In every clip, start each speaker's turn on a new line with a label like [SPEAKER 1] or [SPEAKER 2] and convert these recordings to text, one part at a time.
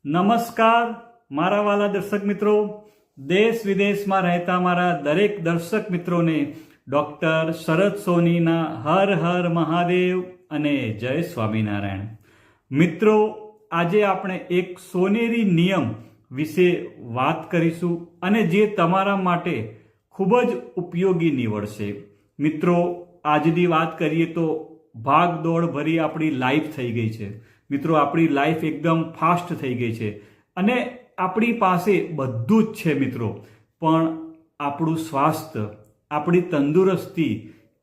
[SPEAKER 1] નમસ્કાર મારા વાલા દર્શક મિત્રો, દેશ વિદેશમાં રહેતા મારા દરેક દર્શક મિત્રોને ડૉક્ટર શરદ સોનીના હર હર મહાદેવ અને જય સ્વામિનારાયણ. મિત્રો, આજે આપણે એક સોનેરી નિયમ વિશે વાત કરીશું અને જે તમારા માટે ખૂબ જ ઉપયોગી નીવડશે. મિત્રો, આજની વાત કરીએ તો ભાગદોડ ભરી આપણી લાઈફ થઈ ગઈ છે. મિત્રો, આપણી લાઈફ એકદમ ફાસ્ટ થઈ ગઈ છે અને આપણી પાસે બધું જ છે મિત્રો, પણ આપણું સ્વાસ્થ્ય, આપણી તંદુરસ્તી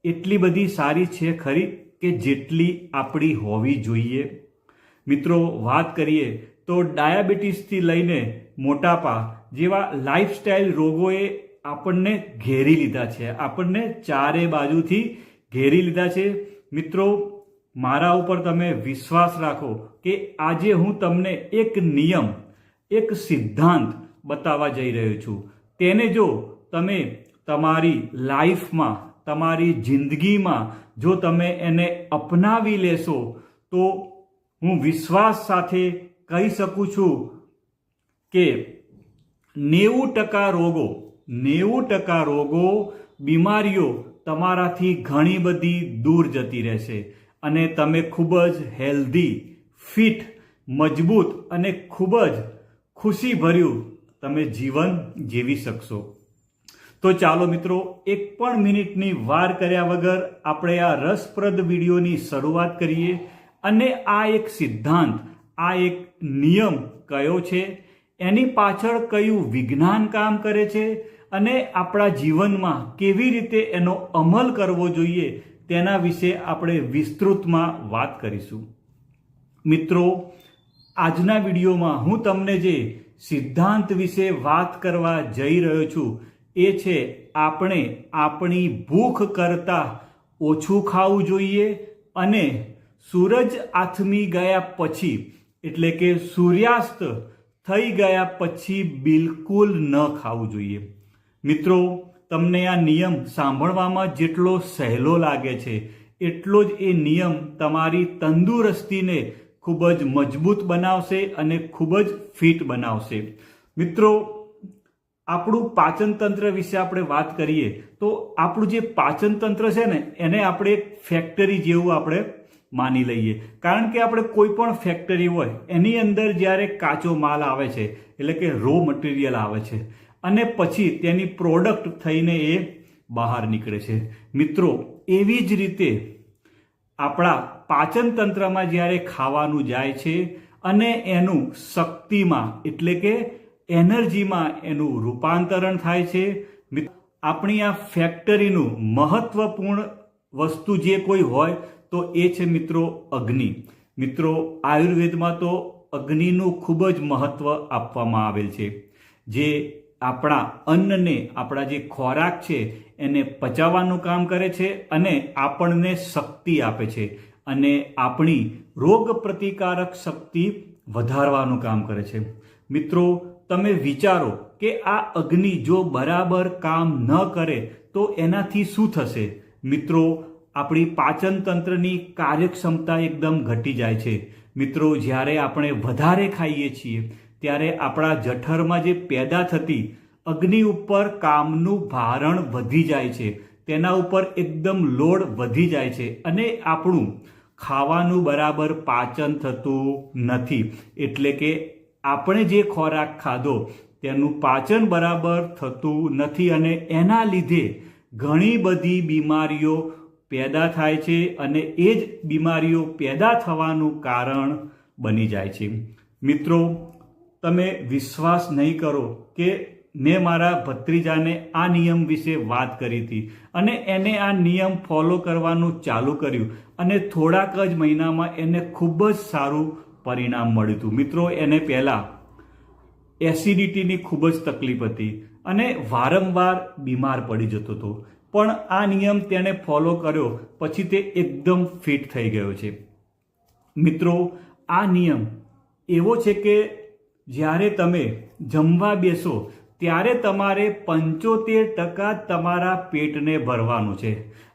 [SPEAKER 1] એટલી બધી સારી છે ખરી કે જેટલી આપણી હોવી જોઈએ? મિત્રો, વાત કરીએ તો ડાયાબિટીસથી લઈને મોટાપા જેવા લાઈફસ્ટાઈલ રોગોએ આપણને ઘેરી લીધા છે, આપણને ચારે બાજુથી ઘેરી લીધા છે. મિત્રો, મારા ઉપર તમે વિશ્વાસ રાખો કે આજે હું તમને એક નિયમ, એક સિદ્ધાંત બતાવવા જઈ રહ્યો છું. તેને જો તમે તમારી લાઈફમાં, તમારી જિંદગીમાં જો તમે એને અપનાવી લેશો તો હું વિશ્વાસ સાથે કહી શકું છું કે 90% રોગો, બીમારીઓ તમારાથી ઘણી બધી દૂર જતી રહેશે અને તમે ખૂબ જ હેલ્ધી, ફિટ, મજબૂત અને ખૂબ જ ખુશીભર્યું તમે જીવન જીવી શકશો. તો ચાલો મિત્રો, એક પણ મિનિટની વાર કર્યા વગર આપણે આ રસપ્રદ વિડીયોની શરૂઆત કરીએ. અને આ એક સિદ્ધાંત, આ એક નિયમ કયો છે, એની પાછળ કયું વિજ્ઞાન કામ કરે છે અને આપણા જીવનમાં કેવી રીતે એનો અમલ કરવો જોઈએ તેના વિશે આપણે વિસ્તૃતમાં વાત કરીશું. મિત્રો, આજના વિડીયોમાં હું તમને જે સિદ્ધાંત વિશે વાત કરવા જઈ રહ્યો છું એ છે આપણે આપણી ભૂખ કરતાં ઓછું ખાવું જોઈએ અને સૂરજ આથમી ગયા પછી, એટલે કે સૂર્યાસ્ત થઈ ગયા પછી બિલકુલ ન ખાવું જોઈએ. મિત્રો, તમને આ નિયમ સાંભળવામાં જેટલો સહેલો લાગે છે એટલો જ એ નિયમ તમારી તંદુરસ્તીને ખૂબ જ મજબૂત બનાવશે અને ખૂબ જ ફિટ બનાવશે. મિત્રો, આપણું પાચન તંત્ર વિશે આપણે વાત કરીએ તો આપણું જે પાચન તંત્ર છે ને એને આપણે એક ફેક્ટરી જેવું આપણે માની લઈએ. કારણ કે આપણે કોઈ પણ ફેક્ટરી હોય એની અંદર જ્યારે કાચો માલ આવે છે, એટલે કે રો મટીરિયલ આવે છે અને પછી તેની પ્રોડક્ટ થઈને એ બહાર નીકળે છે. મિત્રો, એવી જ રીતે આપણા પાચન તંત્રમાં જ્યારે ખાવાનું જાય છે અને એનું શક્તિમાં, એટલે કે એનર્જીમાં એનું રૂપાંતરણ થાય છે. આપણી આ ફેક્ટરીનું મહત્વપૂર્ણ વસ્તુ જે કોઈ હોય તો એ છે મિત્રો અગ્નિ. મિત્રો, આયુર્વેદમાં તો અગ્નિનું ખૂબ જ મહત્વ આપવામાં આવેલ છે, જે આપણા અન્નને, આપણા જે ખોરાક છે એને પચાવવાનું કામ કરે છે અને આપણને શક્તિ આપે છે અને આપણી રોગ પ્રતિકારક શક્તિ વધારવાનું કામ કરે છે. મિત્રો, તમે વિચારો કે આ અગ્નિ જો બરાબર કામ ન કરે તો એનાથી શું થશે? મિત્રો, આપણી પાચન તંત્રની કાર્યક્ષમતા એકદમ ઘટી જાય છે. મિત્રો, જ્યારે આપણે વધારે ખાઈએ છીએ ત્યારે આપણા જઠરમાં જે પેદા થતી અગ્નિ ઉપર કામનું ભારણ વધી જાય છે, તેના ઉપર એકદમ લોડ વધી જાય છે અને આપણું ખાવાનું બરાબર પાચન થતું નથી. એટલે કે આપણે જે ખોરાક ખાધો તેનું પાચન બરાબર થતું નથી અને એના લીધે ઘણી બધી બીમારીઓ પેદા થાય છે અને એ જ બીમારીઓ પેદા થવાનું કારણ બની જાય છે. મિત્રો, તમે વિશ્વાસ નહીં કરો કે મેં મારા ભત્રીજાને આ નિયમ વિશે વાત કરી હતી અને એને આ નિયમ ફોલો કરવાનું ચાલુ કર્યું અને થોડાક જ મહિનામાં એને ખૂબ જ સારું પરિણામ મળ્યું હતું. મિત્રો, એને પહેલાં એસિડિટીની ખૂબ જ તકલીફ હતી અને વારંવાર બીમાર પડી જતો હતો, પણ આ નિયમ તેણે ફોલો કર્યો પછી તે એકદમ ફિટ થઈ ગયો છે. મિત્રો, આ નિયમ એવો છે કે જ્યારે તમે જમવા બેસો ત્યારે તમારે 75% તમારા પેટને ભરવાનું છે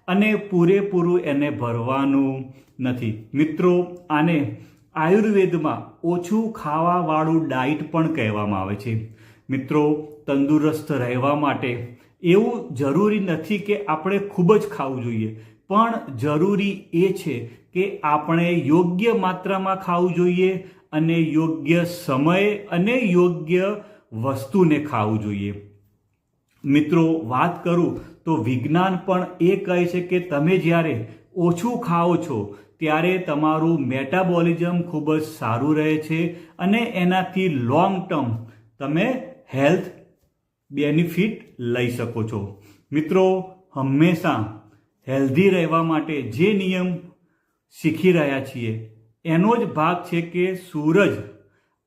[SPEAKER 1] અને પૂરેપૂરું એને ભરવાનું નથી. મિત્રો, આને આયુર્વેદમાં ઓછું ખાવાવાળું ડાયટ પણ કહેવામાં આવે છે. મિત્રો, તંદુરસ્ત રહેવા માટે એવું જરૂરી નથી કે આપણે ખૂબ જ ખાવું જોઈએ, પણ જરૂરી એ છે કે આપણે યોગ્ય માત્રામાં ખાવું જોઈએ અને યોગ્ય સમય અને યોગ્ય વસ્તુને ખાવું જોઈએ. મિત્રો, વાત કરું તો વિજ્ઞાન પણ એ કહે છે કે તમે જ્યારે ઓછું ખાઓ છો ત્યારે તમારું મેટાબોલિઝમ ખૂબ જ સારું રહે છે અને એનાથી લોંગ ટર્મ તમે હેલ્થ બેનિફિટ લઈ શકો છો. મિત્રો, હંમેશા હેલ્ધી રહેવા માટે જે નિયમ શીખી રહ્યા છીએ એનો જ ભાગ છે કે સૂરજ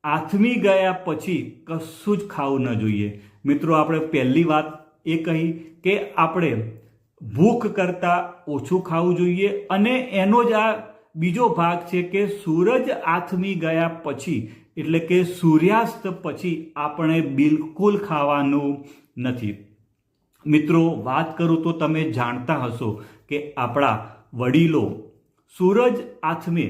[SPEAKER 1] આથમી ગયા પછી કશું જ ખાવું ન જોઈએ. મિત્રો, આપણે પહેલી વાત એ કહી કે આપણે ભૂખ કરતાં ઓછું ખાવું જોઈએ અને એનો જ આ બીજો ભાગ છે કે સૂરજ આથમી ગયા પછી એટલે કે સૂર્યાસ્ત પછી આપણે બિલકુલ ખાવાનું નથી. મિત્રો, વાત કરું તો તમે જાણતા હશો કે આપણા વડીલો સૂરજ આથમે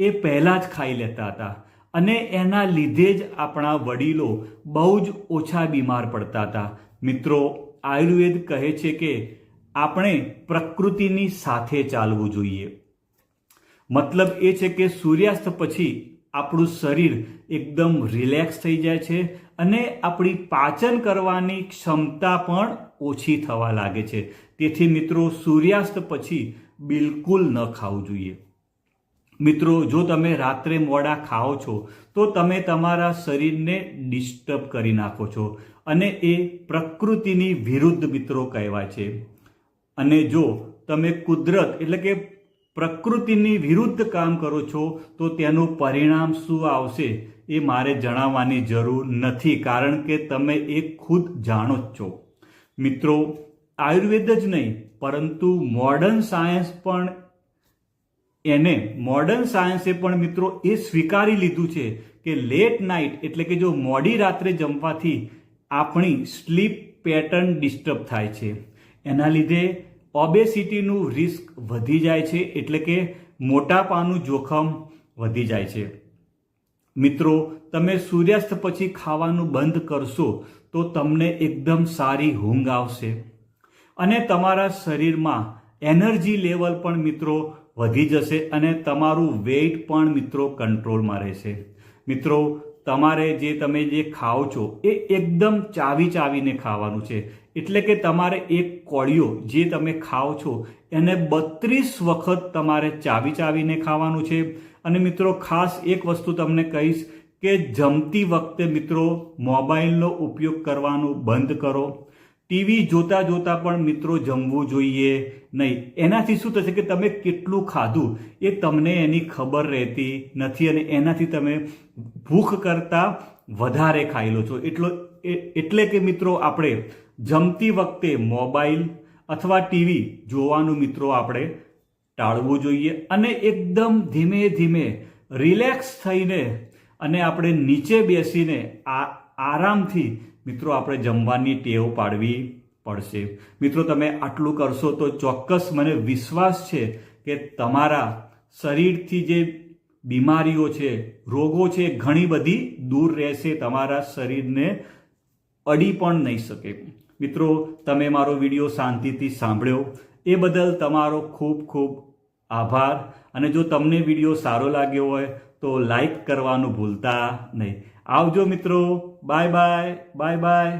[SPEAKER 1] એ પહેલાં જ ખાઈ લેતા હતા અને એના લીધે જ આપણા વડીલો બહુ જ ઓછા બીમાર પડતા હતા. મિત્રો, આયુર્વેદ કહે છે કે આપણે પ્રકૃતિની સાથે ચાલવું જોઈએ. મતલબ એ છે કે સૂર્યાસ્ત પછી આપણું શરીર એકદમ રિલેક્સ થઈ જાય છે અને આપણી પાચન કરવાની ક્ષમતા પણ ઓછી થવા લાગે છે. તેથી મિત્રો, સૂર્યાસ્ત પછી બિલકુલ ન ખાવું જોઈએ. મિત્રો, જો તમે રાત્રે મોડા ખાઓ છો તો તમે તમારા શરીરને ડિસ્ટર્બ કરી નાખો છો અને એ પ્રકૃતિની વિરુદ્ધ મિત્રો કહેવાય છે. અને જો તમે કુદરત એટલે કે પ્રકૃતિની વિરુદ્ધ કામ કરો છો તો તેનું પરિણામ શું આવશે એ મારે જણાવવાની જરૂર નથી, કારણ કે તમે એ ખુદ જાણો જ છો. મિત્રો, આયુર્વેદ જ નહીં પરંતુ મોડર્ન સાયન્સે પણ મિત્રો એ સ્વીકારી લીધું છે કે લેટ નાઇટ એટલે કે જો મોડી રાત્રે જમવાથી આપણી સ્લીપ પેટર્ન ડિસ્ટર્બ થાય છે. એના લીધે ઓબેસિટીનું રિસ્ક વધી જાય છે એટલે કે મોટાપાનું જોખમ વધી જાય છે. મિત્રો, તમે સૂર્યાસ્ત પછી ખાવાનું બંધ કરશો તો તમને એકદમ સારી ઊંઘ આવશે અને તમારા શરીરમાં એનર્જી લેવલ પણ મિત્રો વધી જશે અને તમારું વેઇટ પણ મિત્રો કંટ્રોલમાં રહેશે. મિત્રો, તમારે તમે જે ખાઓ છો એ એકદમ ચાવીને ખાવાનું છે. એટલે કે તમારે એક કોળિયો જે તમે ખાઓ છો એને 32 વખત તમારે ચાવીને ખાવાનું છે. અને મિત્રો, ખાસ એક વસ્તુ તમને કહીશ કે જમતી વખતે મિત્રો મોબાઈલનો ઉપયોગ કરવાનું બંધ કરો. ટીવી જોતા પણ મિત્રો જમવું જોઈએ નહીં. એનાથી શું થશે કે તમે કેટલું ખાધું એ તમને એની ખબર રહેતી નથી અને એનાથી તમે ભૂખ કરતાં વધારે ખાઈ લો છો. એટલે કે મિત્રો, આપણે જમતી વખતે મોબાઈલ અથવા ટીવી જોવાનું મિત્રો આપણે ટાળવું જોઈએ અને એકદમ ધીમે રિલેક્સ થઈને અને આપણે નીચે બેસીને આરામથી મિત્રો આપણે જમવાની ટેવ પાડવી પડશે. મિત્રો, તમે આટલું કરશો તો ચોક્કસ મને વિશ્વાસ છે કે તમારા શરીરથી જે બીમારીઓ છે, રોગો છે, ઘણી બધી દૂર રહેશે, તમારા શરીરને અડી પણ નહીં શકે. મિત્રો, તમે મારો વિડીયો શાંતિથી સાંભળ્યો એ બદલ તમારો ખૂબ આભાર. અને જો તમને વિડીયો સારો લાગ્યો હોય તો લાઈક કરવાનું ભૂલતા નહીં. આવજો મિત્રો. Bye bye.